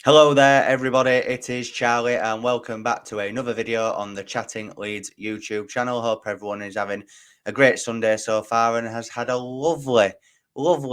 Hello there, everybody. It is Charlie, and welcome back to another video on the Chatting Leeds YouTube channel. Hope everyone is having a great Sunday so far and has had a lovely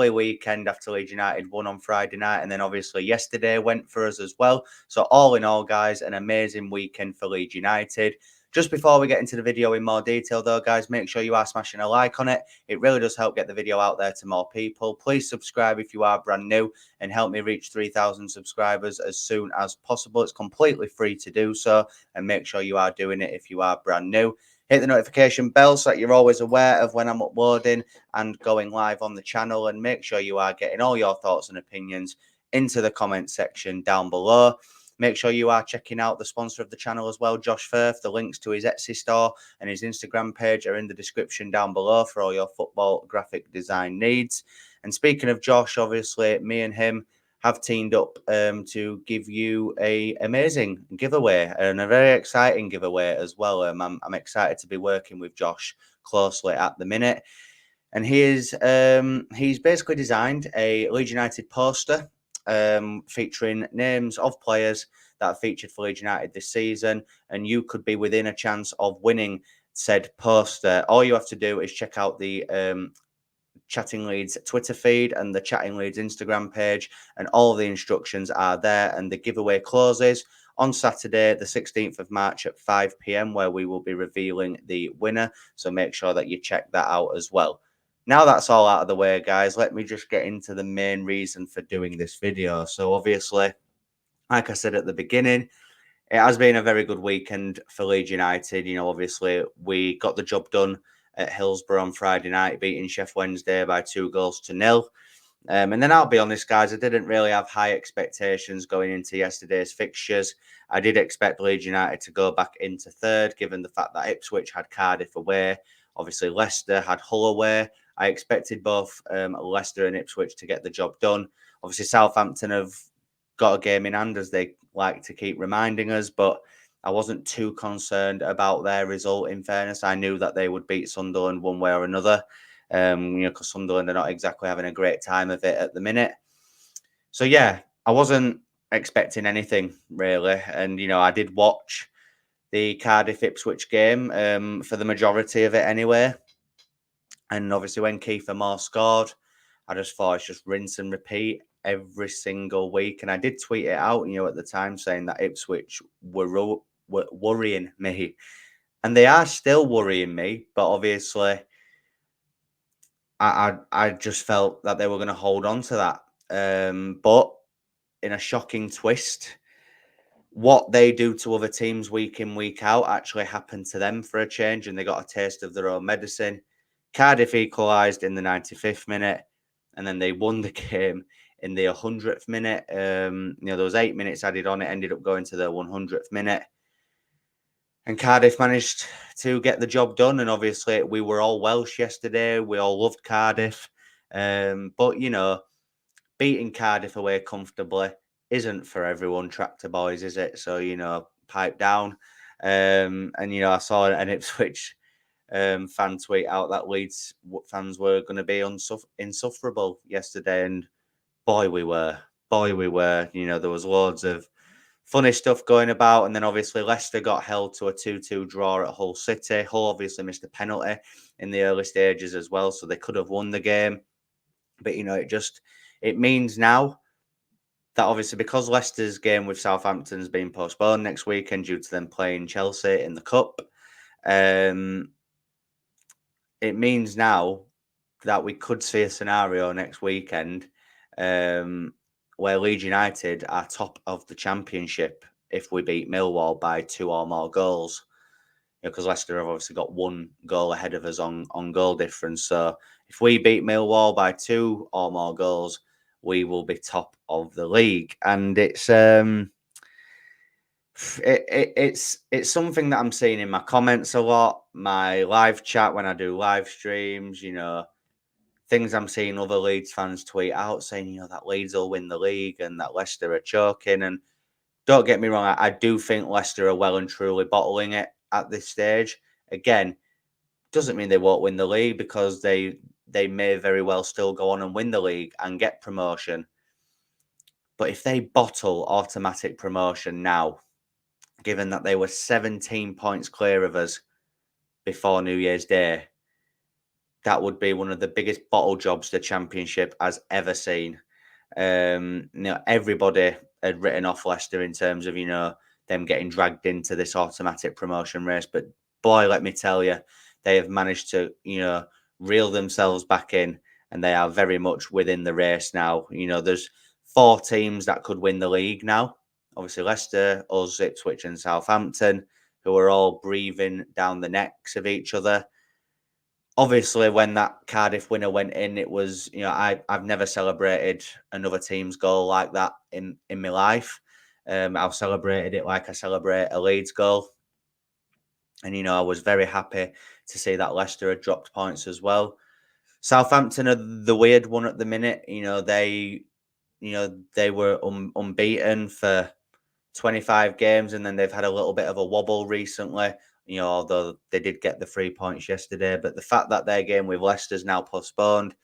weekend after Leeds United won on Friday night, and then obviously yesterday went for us as well. So all in all, guys, an amazing weekend for Leeds United. Just before we get into the video in more detail, though, guys, make sure you are smashing a like on it. It really does help get the video out there to more people. Please subscribe if you are brand new and help me reach 3,000 subscribers as soon as possible. It's completely free to do so, and make sure you are doing it if you are brand new. Hit the notification bell so that you're always aware of when I'm uploading and going live on the channel, and make sure you are getting all your thoughts and opinions into the comment section down below. Make sure you are checking out the sponsor of the channel as well, Josh Firth. The links to his Etsy store and his Instagram page are in the description down below for all your football graphic design needs. And speaking of Josh, obviously, me and him have teamed up to give you a amazing giveaway and a very exciting giveaway as well. I'm excited to be working with Josh closely at the minute. And he's basically designed a Leeds United poster featuring names of players that have featured for Leeds United this season, and you could be within a chance of winning said poster. All you have to do is check out the Chatting Leeds Twitter feed and the Chatting Leeds Instagram page, and all the instructions are there. And the giveaway closes on Saturday, the 16th of March at 5 p.m, where we will be revealing the winner. So make sure that you check that out as well. Now that's all out of the way, guys, let me just get into the main reason for doing this video. So obviously, like I said at the beginning, it has been a very good weekend for Leeds United. You know, obviously, we got the job done at Hillsborough on Friday night, beating Sheff Wednesday by 2-0. And then I'll be honest, guys, I didn't really have high expectations going into yesterday's fixtures. I did expect Leeds United to go back into third, given the fact that Ipswich had Cardiff away. Obviously, Leicester had Hull away. I expected both Leicester and Ipswich to get the job done. Obviously, Southampton have got a game in hand, as they like to keep reminding us, but I wasn't too concerned about their result. In fairness, I knew that they would beat Sunderland one way or another. Because Sunderland are not exactly having a great time of it at the minute. So yeah, I wasn't expecting anything really, and I did watch the Cardiff Ipswich game for the majority of it anyway. And obviously, when Kiefer Moore scored, I just thought it's just rinse and repeat every single week. And I did tweet it out, at the time, saying that Ipswich were worrying me, and they are still worrying me. But obviously, I just felt that they were going to hold on to that. But in a shocking twist, what they do to other teams week in, week out actually happened to them for a change, and they got a taste of their own medicine. Cardiff equalised in the 95th minute, and then they won the game in the 100th minute. There was 8 minutes added on. It ended up going to the 100th minute. And Cardiff managed to get the job done. And obviously, we were all Welsh yesterday. We all loved Cardiff. But, beating Cardiff away comfortably isn't for everyone, tractor boys, is it? So, pipe down. And, I saw an Ipswich fan tweet out that Leeds fans were going to be insufferable yesterday. And boy, we were. Boy, we were. There was loads of funny stuff going about. And then obviously Leicester got held to a 2-2 draw at Hull City. Hull obviously missed a penalty in the early stages as well, so they could have won the game. But, it means now that obviously because Leicester's game with Southampton has been postponed next weekend due to them playing Chelsea in the Cup, it means now that we could see a scenario next weekend where Leeds United are top of the Championship if we beat Millwall by 2 or more goals. Because Leicester have obviously got 1 goal ahead of us on goal difference. So if we beat Millwall by 2 or more goals, we will be top of the league. And it's something that I'm seeing in my comments a lot, my live chat when I do live streams, things I'm seeing other Leeds fans tweet out saying, that Leeds will win the league and that Leicester are choking. And don't get me wrong, I do think Leicester are well and truly bottling it at this stage. Again, doesn't mean they won't win the league, because they may very well still go on and win the league and get promotion. But if they bottle automatic promotion now, given that they were 17 points clear of us before New Year's Day, that would be one of the biggest bottle jobs the Championship has ever seen. Everybody had written off Leicester in terms of, them getting dragged into this automatic promotion race. But boy, let me tell you, they have managed to, reel themselves back in, and they are very much within the race now. There's 4 teams that could win the league now. Obviously, Leicester, us, Ipswich, and Southampton, who are all breathing down the necks of each other. Obviously, when that Cardiff winner went in, it was, I've never celebrated another team's goal like that in my life. I've celebrated it like I celebrate a Leeds goal. And, I was very happy to see that Leicester had dropped points as well. Southampton are the weird one at the minute. They were unbeaten for 25 games, and then they've had a little bit of a wobble recently, although they did get the 3 points yesterday. But the fact that their game with Leicester's now postponed,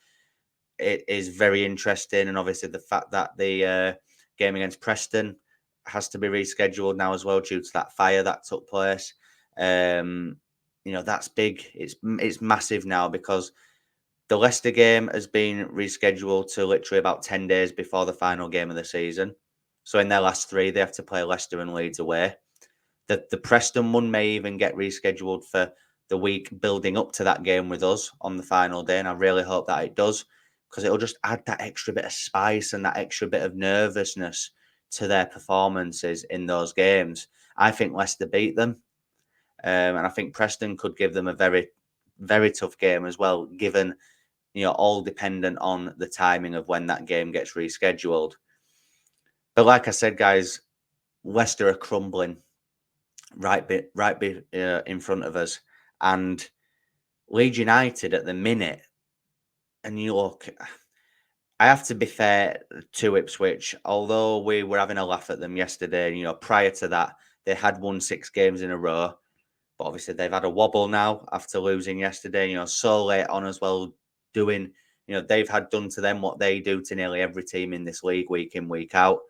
it is very interesting. And obviously the fact that the game against Preston has to be rescheduled now as well due to that fire that took place. That's big. It's massive now, because the Leicester game has been rescheduled to literally about 10 days before the final game of the season. So in their last 3, they have to play Leicester and Leeds away. The Preston one may even get rescheduled for the week building up to that game with us on the final day. And I really hope that it does, because it'll just add that extra bit of spice and that extra bit of nervousness to their performances in those games. I think Leicester beat them. And I think Preston could give them a very, very tough game as well, given, all dependent on the timing of when that game gets rescheduled. But like I said, guys, Leicester are crumbling right in front of us. And Leeds United at the minute, and you look, I have to be fair to Ipswich, although we were having a laugh at them yesterday. Prior to that, they had won 6 games in a row. But obviously they've had a wobble now after losing yesterday, so late on as well, doing, they've had done to them what they do to nearly every team in this league, week in, week out.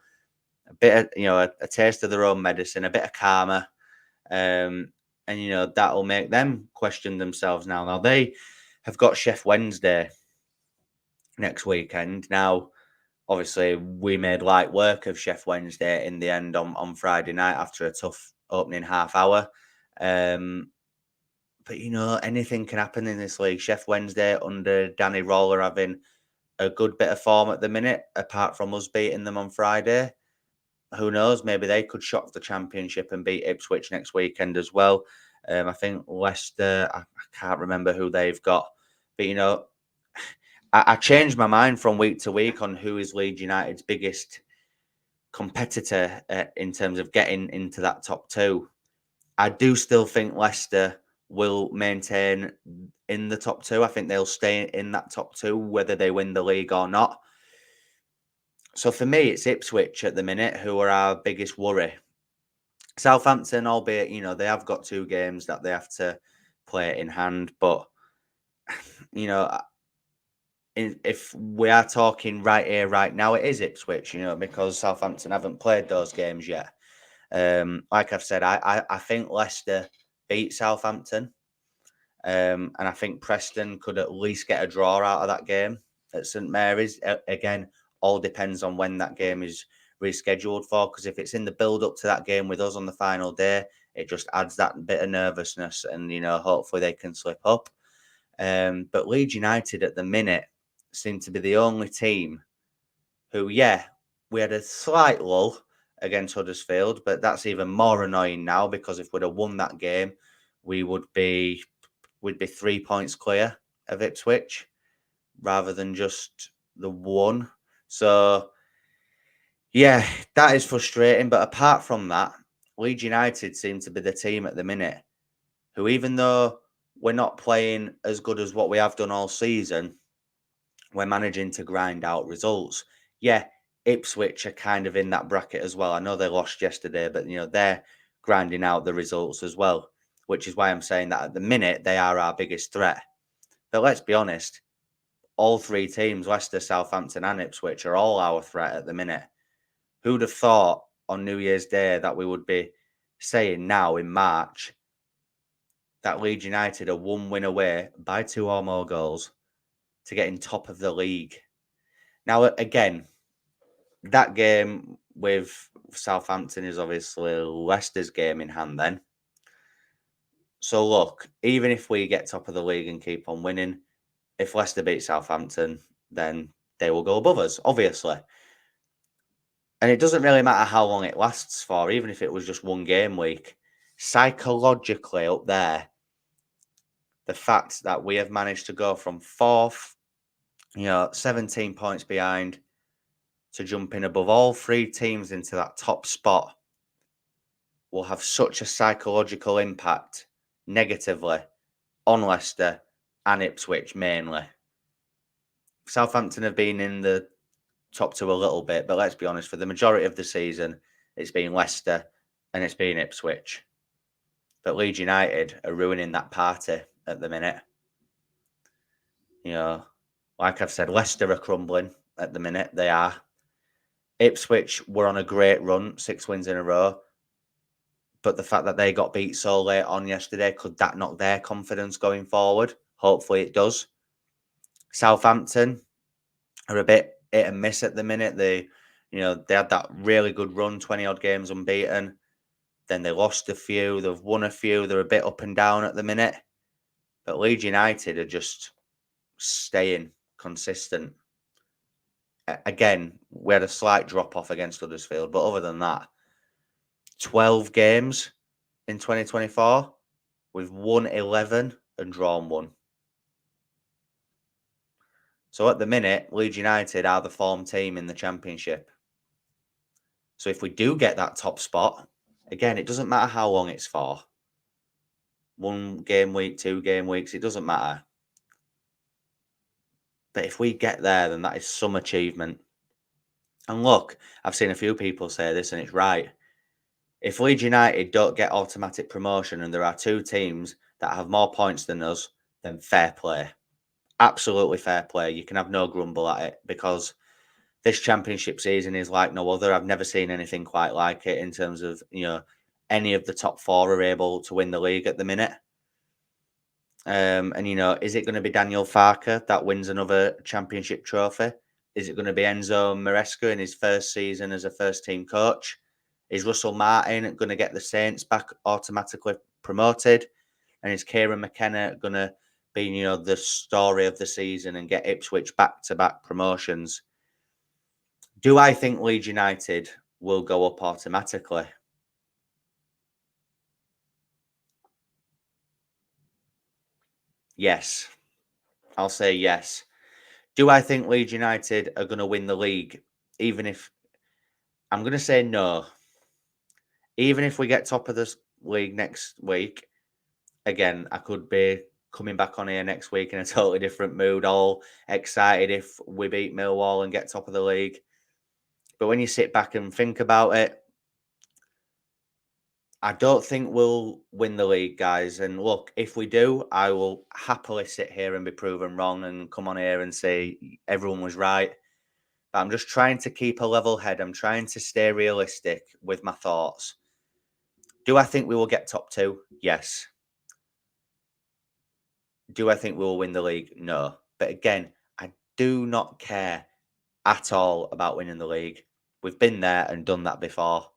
A bit of, a taste of their own medicine, a bit of karma. And, that'll make them question themselves now. Now, they have got Chef Wednesday next weekend. Now, obviously, we made light work of Chef Wednesday in the end on Friday night after a tough opening half hour. But, anything can happen in this league. Chef Wednesday under Danny Roller having a good bit of form at the minute, apart from us beating them on Friday. Who knows? Maybe they could shock the Championship and beat Ipswich next weekend as well. I think Leicester, I can't remember who they've got. But, I changed my mind from week to week on who is Leeds United's biggest competitor in terms of getting into that top 2. I do still think Leicester will maintain in the top 2. I think they'll stay in that top 2, whether they win the league or not. So for me, it's Ipswich at the minute who are our biggest worry. Southampton, albeit, they have got 2 games that they have to play in hand. But, if we are talking right here, right now, it is Ipswich, because Southampton haven't played those games yet. Like I've said, I think Leicester beat Southampton. And I think Preston could at least get a draw out of that game at St Mary's. Again, all depends on when that game is rescheduled for, because if it's in the build-up to that game with us on the final day, it just adds that bit of nervousness, and, hopefully they can slip up. But Leeds United at the minute seem to be the only team who, we had a slight lull against Huddersfield, but that's even more annoying now, because if we'd have won that game, we'd be 3 points clear of Ipswich rather than just the 1. So, that is frustrating. But apart from that, Leeds United seem to be the team at the minute who, even though we're not playing as good as what we have done all season, we're managing to grind out results. Ipswich are kind of in that bracket as well. I know they lost yesterday, but, they're grinding out the results as well, which is why I'm saying that at the minute they are our biggest threat. But let's be honest, all 3 teams, Leicester, Southampton and Ipswich, are all our threat at the minute. Who'd have thought on New Year's Day that we would be saying now in March that Leeds United are 1 win away by 2 or more goals to getting top of the league? Now, again, that game with Southampton is obviously Leicester's game in hand then. So look, even if we get top of the league and keep on winning, if Leicester beat Southampton, then they will go above us, obviously. And it doesn't really matter how long it lasts for, even if it was just 1 game week. Psychologically up there, the fact that we have managed to go from 4th, 17 points behind, to jumping above all 3 teams into that top spot will have such a psychological impact negatively on Leicester and Ipswich mainly. Southampton have been in the top 2 a little bit, but let's be honest, for the majority of the season, it's been Leicester and it's been Ipswich. But Leeds United are ruining that party at the minute. Like I've said, Leicester are crumbling at the minute. They are. Ipswich were on a great run, 6 wins in a row. But the fact that they got beat so late on yesterday, could that knock their confidence going forward? Hopefully it does. Southampton are a bit hit and miss at the minute. They had that really good run, 20-odd games unbeaten. Then they lost a few. They've won a few. They're a bit up and down at the minute. But Leeds United are just staying consistent. Again, we had a slight drop-off against Huddersfield. But other than that, 12 games in 2024. We've won 11 and drawn 1. So at the minute, Leeds United are the form team in the Championship. So if we do get that top spot, again, it doesn't matter how long it's for. 1 game week, 2 game weeks, it doesn't matter. But if we get there, then that is some achievement. And look, I've seen a few people say this, and it's right. If Leeds United don't get automatic promotion and there are 2 teams that have more points than us, then fair play. Absolutely fair play. You can have no grumble at it, because this Championship season is like no other. I've never seen anything quite like it in terms of, any of the top 4 are able to win the league at the minute. And, is it going to be Daniel Farke that wins another Championship trophy? Is it going to be Enzo Maresca in his first season as a first-team coach? Is Russell Martin going to get the Saints back automatically promoted? And is Kieran McKenna going to be, the story of the season and get Ipswich back-to-back promotions? Do I think Leeds United will go up automatically? Yes. I'll say yes. Do I think Leeds United are going to win the league? Even if... I'm going to say no. Even if we get top of the league next week, again, I could be coming back on here next week in a totally different mood, all excited if we beat Millwall and get top of the league. But when you sit back and think about it, I don't think we'll win the league, guys. And look, if we do, I will happily sit here and be proven wrong and come on here and say everyone was right. But I'm just trying to keep a level head. I'm trying to stay realistic with my thoughts. Do I think we will get top 2? Yes. Do I think we will win the league? No. But again, I do not care at all about winning the league. We've been there and done that before.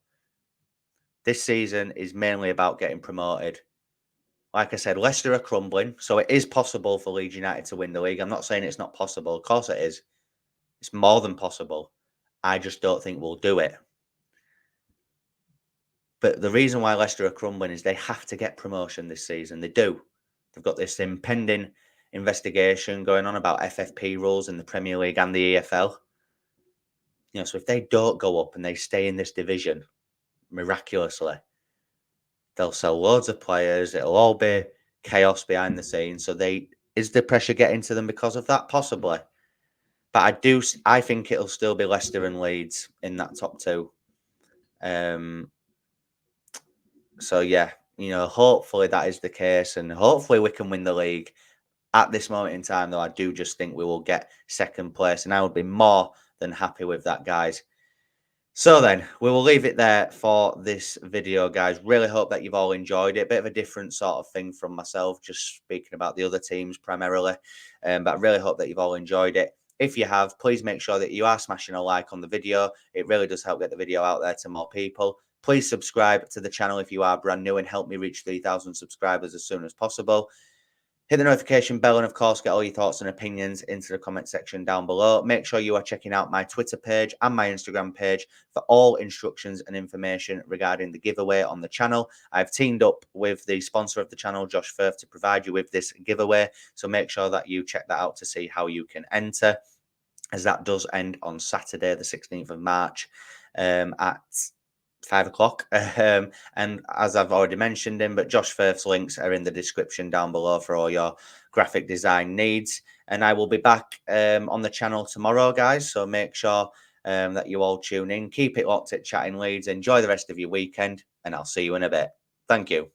This season is mainly about getting promoted. Like I said, Leicester are crumbling, so it is possible for Leeds United to win the league. I'm not saying it's not possible. Of course it is. It's more than possible. I just don't think we'll do it. But the reason why Leicester are crumbling is they have to get promotion this season. They do. They've got this impending investigation going on about FFP rules in the Premier League and the EFL. So if they don't go up and they stay in this division miraculously, they'll sell loads of players. It'll all be chaos behind the scenes. So is the pressure getting to them because of that? Possibly. But I think it'll still be Leicester and Leeds in that top 2. So yeah, hopefully that is the case, and hopefully we can win the league. At this moment in time, though, I do just think we will get second place, and I would be more than happy with that, guys. So then, we will leave it there for this video, guys. Really hope that you've all enjoyed it. Bit of a different sort of thing from myself, just speaking about the other teams primarily. But I really hope that you've all enjoyed it. If you have, please make sure that you are smashing a like on the video. It really does help get the video out there to more people. Please subscribe to the channel if you are brand new and help me reach 3,000 subscribers as soon as possible. Hit the notification bell and, of course, get all your thoughts and opinions into the comment section down below. Make sure you are checking out my Twitter page and my Instagram page for all instructions and information regarding the giveaway on the channel. I've teamed up with the sponsor of the channel, Josh Firth, to provide you with this giveaway. So make sure that you check that out to see how you can enter, as that does end on Saturday, the 16th of March at 5 o'clock. And as I've already mentioned him, but Josh Firth's links are in the description down below for all your graphic design needs. And I will be back on the channel tomorrow, guys. So make sure that you all tune in. Keep it locked at Chatting Leeds. Enjoy the rest of your weekend, and I'll see you in a bit. Thank you.